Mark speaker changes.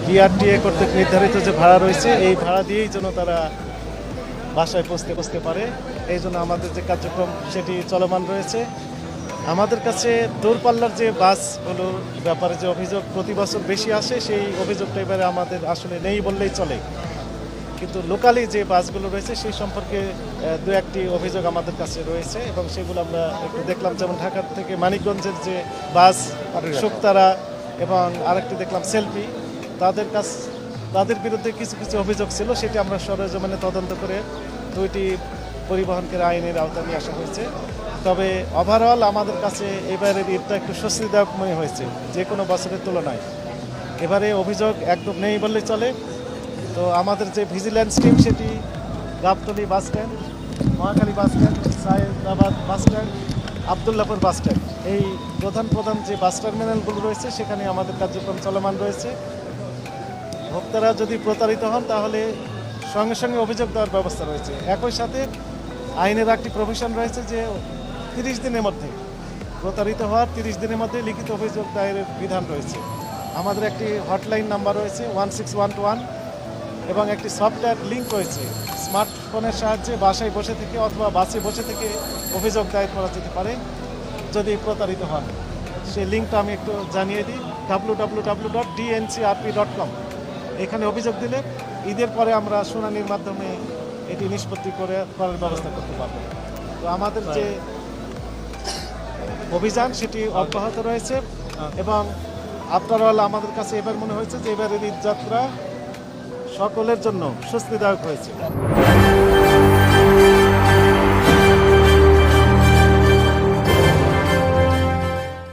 Speaker 1: BRTA কর্তৃক নির্ধারিত যে ভাড়া রয়েছে এই ভাড়া দিয়েই যেন তারা বাসায় পৌঁছতে পারে। এই জন্য আমাদের যে কার্যক্রম সেটি চলমান রয়েছে। আমাদের কাছে দূরপাল্লার যে বাসগুলোর ব্যাপারে যে অভিযোগ প্রতি বছর বেশি আসে, সেই অভিযোগটা এবারে আমাদের আসলে নেই বললেই চলে। কিন্তু লোকালি যে বাসগুলো রয়েছে সেই সম্পর্কে দু একটি অভিযোগ আমাদের কাছে রয়েছে এবং সেগুলো আমরা একটু দেখলাম। যেমন ঢাকা থেকে মানিকগঞ্জের যে বাস শুকতারা এবং আরেকটি দেখলাম সেলফি, তাদের বিরুদ্ধে কিছু কিছু অভিযোগ ছিল, সেটি আমরা সরেজমিনে তদন্ত করে দুইটি পরিবহনকে আইনের আওতায় নিয়ে আসা হয়েছে। তবে ওভারঅল আমাদের কাছে এবারের ঈদটা একটু স্বস্তিদায়ক মনে হয়েছে যে কোনো বছরের তুলনায়। এবারে অভিযোগ একদম নেই বললেই চলে। তো আমাদের যে ভিজিল্যান্স টিম সেটি Gabtoli bus stand, Mohakhali bus stand, Sayedabad bus stand, Abdullahpur bus stand, এই প্রধান যে বাস টার্মিনালগুলো রয়েছে সেখানে আমাদের কার্যক্রম চলমান রয়েছে। ভোক্তারা যদি প্রতারিত হন তাহলে সঙ্গে সঙ্গে অভিযোগ দেওয়ার ব্যবস্থা রয়েছে। একই সাথে আইনের একটি প্রভিশন রয়েছে যে 30 দিনের মধ্যে প্রতারিত হওয়ার 30 দিনের মধ্যে লিখিত অভিযোগ দায়েরের বিধান রয়েছে। আমাদের একটি হটলাইন নাম্বার রয়েছে 1611 এবং একটি সফটওয়্যার লিঙ্ক রয়েছে। স্মার্টফোনের সাহায্যে বাসায় বসে থেকে অথবা বাসে বসে থেকে অভিযোগ দায়ের করা যেতে পারে যদি প্রতারিত হন। সেই লিঙ্কটা আমি একটু জানিয়ে দিই, www.dncrp.com। এখানে অভিযোগ দিলে ঈদের পরে আমরা শুনানির মাধ্যমে এটি নিষ্পত্তি করার ব্যবস্থা করতে পারবো। তো আমাদের যে অভিযান সেটি অব্যাহত রয়েছে এবং আফটার অল আমাদের কাছে এবার মনে হয়েছে যে এবারের ঈদ যাত্রা সকলের জন্য স্বস্তিদায়ক হয়েছে।